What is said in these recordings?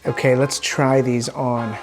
Okay, let's try these on.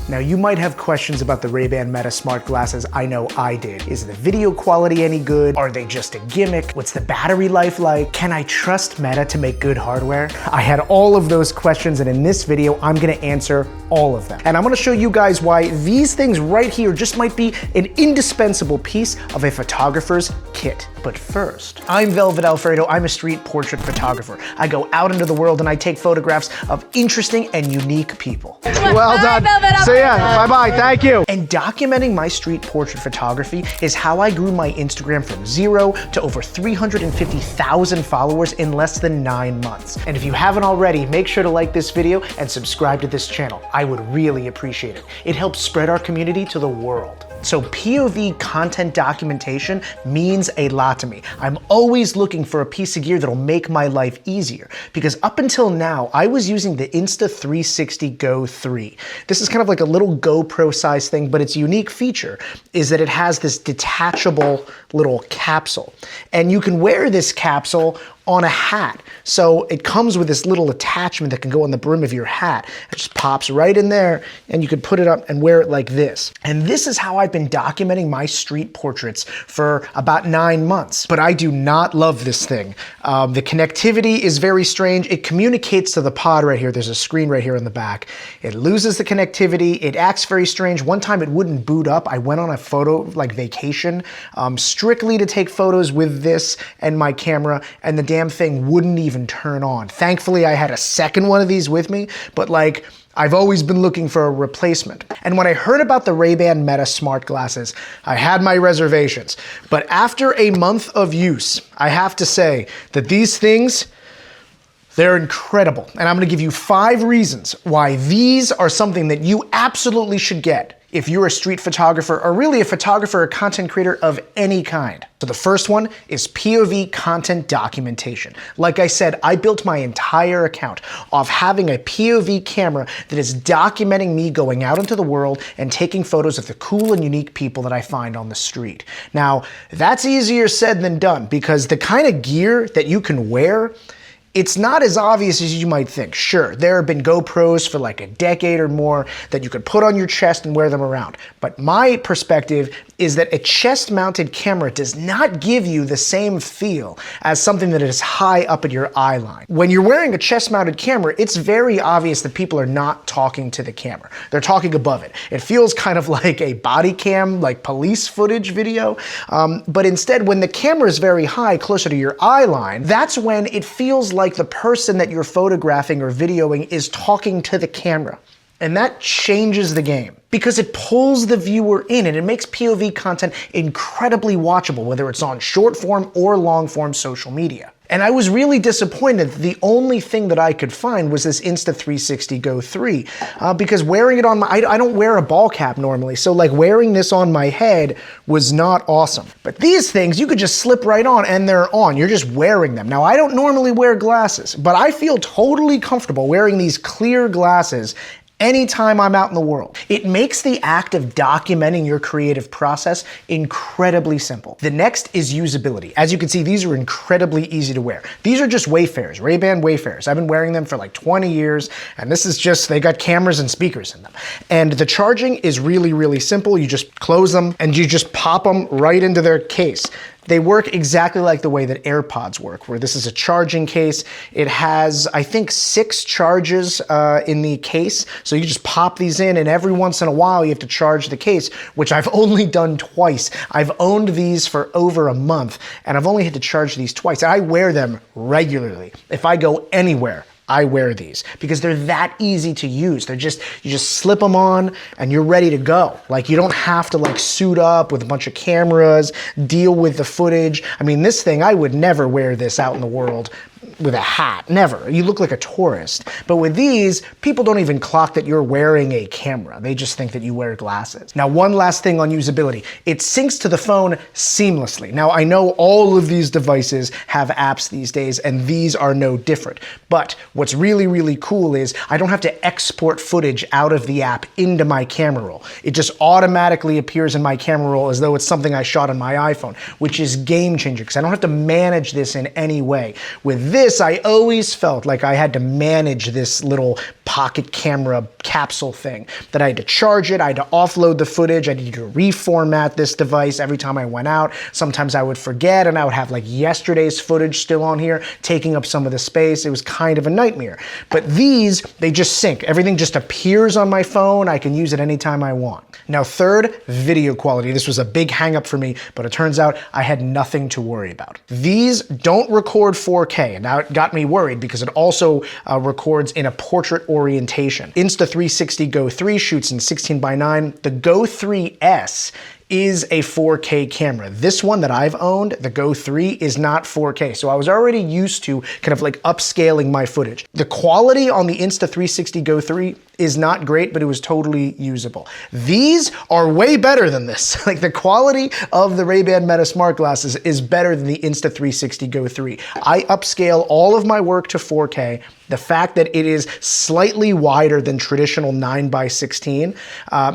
Now you might have questions about the Ray-Ban Meta smart glasses. I know I did. Is the video quality any good? Are they just a gimmick? What's the battery life like? Can I trust Meta to make good hardware? I had all of those questions, and in this video, I'm gonna answer all of them. And I'm gonna show you guys why these things right here just might be an indispensable piece of a photographer's kit. But first, I'm Velvet Alfredo. I'm a street portrait photographer. I go out into the world and I take photographs of interesting and unique people. Well done. See ya. Bye-bye. Thank you. And documenting my street portrait photography is how I grew my Instagram from 0 to over 350,000 followers in less than 9 months. And if you haven't already, make sure to like this video and subscribe to this channel. I would really appreciate it. It helps spread our community to the world. So POV content documentation means a lot to me. I'm always looking for a piece of gear that'll make my life easier, because up until now, I was using the Insta360 Go 3. This is kind of like a little GoPro size thing, but its unique feature is that it has this detachable little capsule. And you can wear this capsule on a hat. So it comes with this little attachment that can go on the brim of your hat. It just pops right in there, and you can put it up and wear it like this. And this is how I've been documenting my street portraits for about 9 months. But I do not love this thing. The connectivity is very strange. It communicates to the pod right here. There's a screen right here in the back. It loses the connectivity. It acts very strange. One time it wouldn't boot up. I went on a photo vacation strictly to take photos with this and my camera, and the damn thing wouldn't even turn on. Thankfully, I had a second one of these with me, but I've always been looking for a replacement. And when I heard about the Ray-Ban Meta smart glasses, I had my reservations. But after a month of use, I have to say that these things, they're incredible. And I'm gonna give you 5 reasons why these are something that you absolutely should get if you're a street photographer, or really a photographer or content creator of any kind. So the first one is POV content documentation. Like I said, I built my entire account off having a POV camera that is documenting me going out into the world and taking photos of the cool and unique people that I find on the street. Now, that's easier said than done, because the kind of gear that you can wear, it's not as obvious as you might think. Sure, there have been GoPros for like a decade or more that you could put on your chest and wear them around. But my perspective is that a chest-mounted camera does not give you the same feel as something that is high up at your eye line. When you're wearing a chest-mounted camera, it's very obvious that people are not talking to the camera. They're talking above it. It feels kind of like a body cam, like police footage video. But instead, when the camera is very high, closer to your eye line, that's when it feels like the person that you're photographing or videoing is talking to the camera. And that changes the game, because it pulls the viewer in and it makes POV content incredibly watchable, whether it's on short form or long form social media. And I was really disappointed that the only thing that I could find was this Insta360 Go 3, because wearing it on I don't wear a ball cap normally, so wearing this on my head was not awesome. But these things, you could just slip right on and they're on. You're just wearing them. Now, I don't normally wear glasses, but I feel totally comfortable wearing these clear glasses anytime I'm out in the world. It makes the act of documenting your creative process incredibly simple. The next is usability. As you can see, these are incredibly easy to wear. These are just Wayfarers, Ray-Ban Wayfarers. I've been wearing them for like 20 years, and this is just, they got cameras and speakers in them. And the charging is really, really simple. You just close them and you just pop them right into their case. They work exactly like the way that AirPods work, where this is a charging case. It has, I think, 6 charges in the case. So you just pop these in, and every once in a while you have to charge the case, which I've only done twice. I've owned these for over a month, and I've only had to charge these twice. I wear them regularly. If I go anywhere, I wear these because they're that easy to use. They're just, you just slip them on and you're ready to go. Like, you don't have to like suit up with a bunch of cameras, deal with the footage. I mean, this thing, I would never wear this out in the world with a hat, never. You look like a tourist. But with these, people don't even clock that you're wearing a camera. They just think that you wear glasses. Now, one last thing on usability. It syncs to the phone seamlessly. Now, I know all of these devices have apps these days, and these are no different. But what's really, really cool is I don't have to export footage out of the app into my camera roll. It just automatically appears in my camera roll as though it's something I shot on my iPhone, which is game changer because I don't have to manage this in any way. With with this, I always felt like I had to manage this little pocket camera capsule thing, that I had to charge it, I had to offload the footage, I needed to reformat this device every time I went out. Sometimes I would forget and I would have like yesterday's footage still on here, taking up some of the space. It was kind of a nightmare. But these, they just sync. Everything just appears on my phone. I can use it anytime I want. Now, third, video quality. This was a big hang up for me, but it turns out I had nothing to worry about. These don't record 4K, and now it got me worried because it also records in a portrait orientation. Insta360 Go 3 shoots in 16:9. The Go 3S is a 4K camera. This one that I've owned, the Go 3, is not 4K. So I was already used to kind of like upscaling my footage. The quality on the Insta360 Go 3 is not great, but it was totally usable. These are way better than this. Like the quality of the Ray-Ban Meta smart glasses is better than the Insta360 Go 3. I upscale all of my work to 4K. The fact that it is slightly wider than traditional 9:16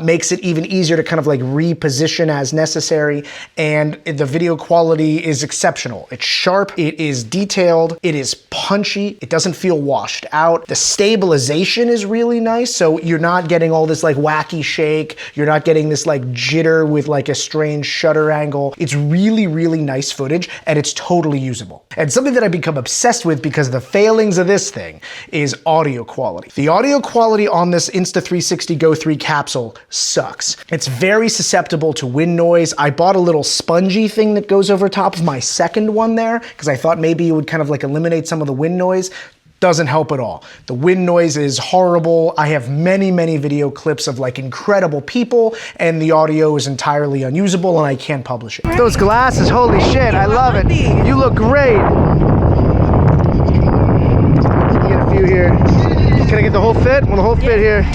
makes it even easier to kind of like reposition as necessary, and the video quality is exceptional. It's sharp, it is detailed, it is punchy, it doesn't feel washed out. The stabilization is really nice, so you're not getting all this like wacky shake, you're not getting this like jitter with like a strange shutter angle. It's really, really nice footage, and it's totally usable. And something that I've become obsessed with because of the failings of this thing is audio quality. The audio quality on this Insta360 Go 3 capsule sucks. It's very susceptible to wind noise. I bought a little spongy thing that goes over top of my second one there because I thought maybe it would kind of like eliminate some of the wind noise. Doesn't help at all. The wind noise is horrible. I have many, many video clips of like incredible people, and the audio is entirely unusable and I can't publish it. Those glasses, holy shit, I love it. You look great. Get a few here. Can I get the whole fit? Want the whole fit here?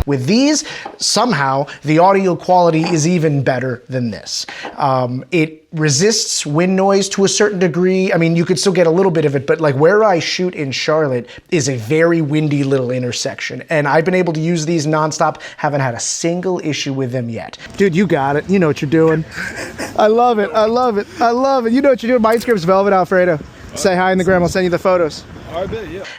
With these, somehow, the audio quality is even better than this. It resists wind noise to a certain degree. I mean, you could still get a little bit of it, but like where I shoot in Charlotte is a very windy little intersection, and I've been able to use these nonstop, haven't had a single issue with them yet. Dude, you got it. You know what you're doing. I love it. I love it. I love it. You know what you're doing. My Instagram's Velvet Alfredo. Say hi in the gram. I'll send you the photos.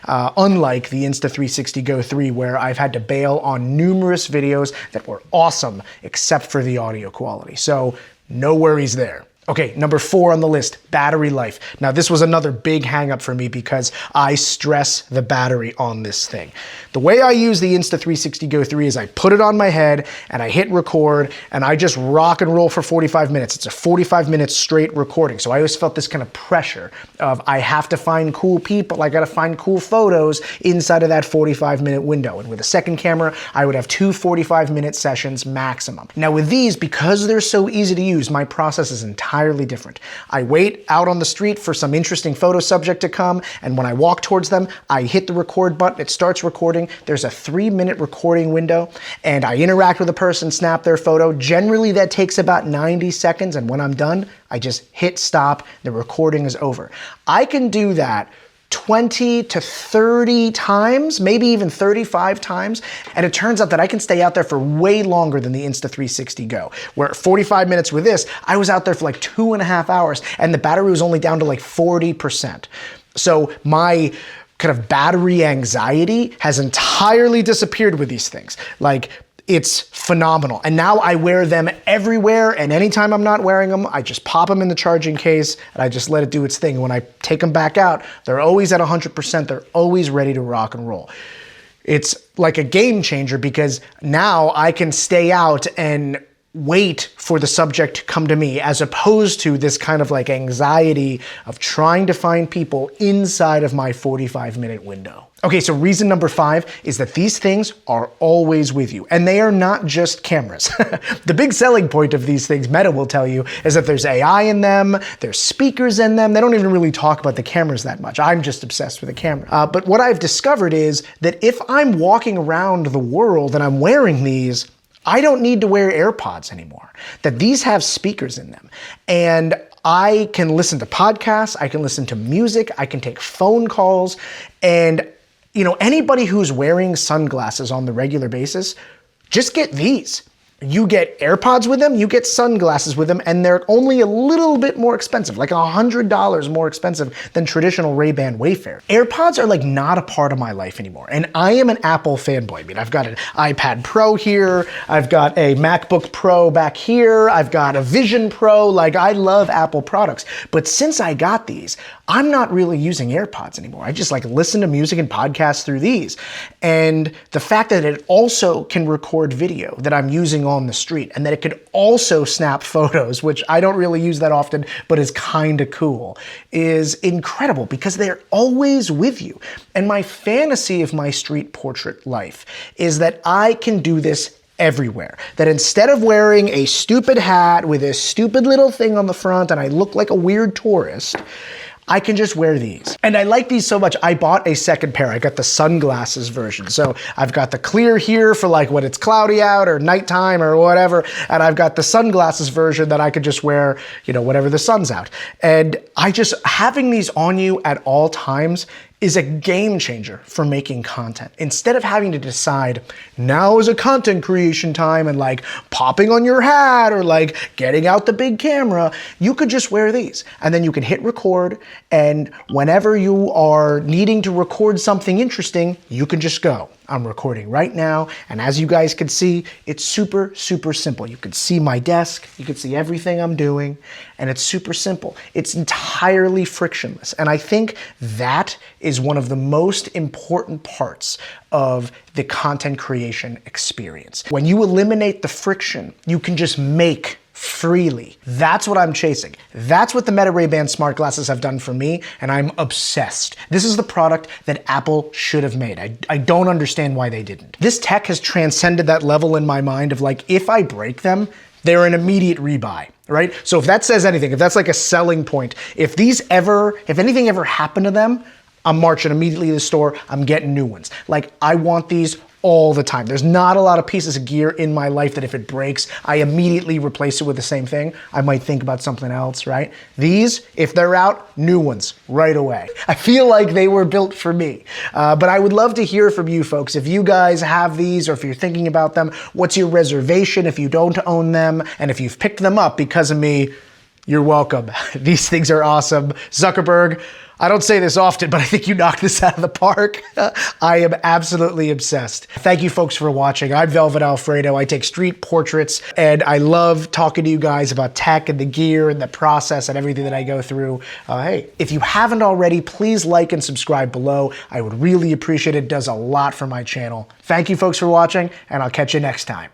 Unlike the Insta360 Go 3, where I've had to bail on numerous videos that were awesome, except for the audio quality. So no worries there. Okay, number 4 on the list, battery life. Now this was another big hang up for me because I stress the battery on this thing. The way I use the Insta360 Go 3 is I put it on my head and I hit record and I just rock and roll for 45 minutes. It's a 45-minute straight recording. So I always felt this kind of pressure of I have to find cool people, I gotta find cool photos inside of that 45-minute window. And with a second camera, I would have 2 45-minute sessions maximum. Now with these, because they're so easy to use, my process is entirely different. I wait out on the street for some interesting photo subject to come, and when I walk towards them, I hit the record button, it starts recording. There's a 3-minute recording window, and I interact with a person, snap their photo. Generally, that takes about 90 seconds, and when I'm done, I just hit stop, the recording is over. I can do that 20 to 30 times, maybe even 35 times. And it turns out that I can stay out there for way longer than the Insta360 Go. Where 45 minutes with this, I was out there for like 2.5 hours and the battery was only down to like 40%. So my kind of battery anxiety has entirely disappeared with these things. Like, it's phenomenal. And now I wear them everywhere, and anytime I'm not wearing them, I just pop them in the charging case and I just let it do its thing. When I take them back out, they're always at 100%. They're always ready to rock and roll. It's like a game changer because now I can stay out and wait for the subject to come to me, as opposed to this kind of like anxiety of trying to find people inside of my 45-minute window. Okay, so reason number 5 is that these things are always with you, and they are not just cameras. The big selling point of these things, Meta will tell you, is that there's AI in them, there's speakers in them. They don't even really talk about the cameras that much. I'm just obsessed with the camera. But what I've discovered is that if I'm walking around the world and I'm wearing these, I don't need to wear AirPods anymore. That these have speakers in them. And I can listen to podcasts, I can listen to music, I can take phone calls, and you know, anybody who's wearing sunglasses on the regular basis, just get these. You get AirPods with them, you get sunglasses with them, and they're only a little bit more expensive, like $100 more expensive than traditional Ray-Ban Wayfair. AirPods are like not a part of my life anymore, and I am an Apple fanboy. I mean, I've got an iPad Pro here, I've got a MacBook Pro back here, I've got a Vision Pro, like I love Apple products. But since I got these, I'm not really using AirPods anymore. I just like listen to music and podcasts through these. And the fact that it also can record video that I'm using on the street, and that it could also snap photos, which I don't really use that often, but is kind of cool, is incredible because they're always with you. And my fantasy of my street portrait life is that I can do this everywhere. That instead of wearing a stupid hat with this stupid little thing on the front and I look like a weird tourist, I can just wear these. And I like these so much, I bought a second pair. I got the sunglasses version. So I've got the clear here for like when it's cloudy out or nighttime or whatever, and I've got the sunglasses version that I could just wear, you know, whenever the sun's out. And having these on you at all times is a game changer for making content. Instead of having to decide, now is a content creation time and like popping on your hat or like getting out the big camera, you could just wear these. And then you can hit record, and whenever you are needing to record something interesting, you can just go. I'm recording right now, and as you guys can see, it's super, super simple. You can see my desk, you can see everything I'm doing, and it's super simple. It's entirely frictionless, and I think that is one of the most important parts of the content creation experience. When you eliminate the friction, you can just make freely. That's what I'm chasing. That's what the Meta Ray-Ban smart glasses have done for me, and I'm obsessed. This is the product that Apple should have made. I don't understand why they didn't. This tech has transcended that level in my mind of like, if I break them, they're an immediate rebuy, right? So if that says anything, if that's like a selling point, if anything ever happened to them, I'm marching immediately to the store, I'm getting new ones. Like, I want these all the time. There's not a lot of pieces of gear in my life that if it breaks, I immediately replace it with the same thing. I might think about something else, right? These, if they're out, new ones right away. I feel like they were built for me. But I would love to hear from you folks. If you guys have these or if you're thinking about them, what's your reservation if you don't own them? And if you've picked them up because of me, you're welcome. These things are awesome. Zuckerberg, I don't say this often, but I think you knocked this out of the park. I am absolutely obsessed. Thank you folks for watching. I'm Velvet Alfredo. I take street portraits, and I love talking to you guys about tech and the gear and the process and everything that I go through. Hey, if you haven't already, please like and subscribe below. I would really appreciate it. It does a lot for my channel. Thank you folks for watching, and I'll catch you next time.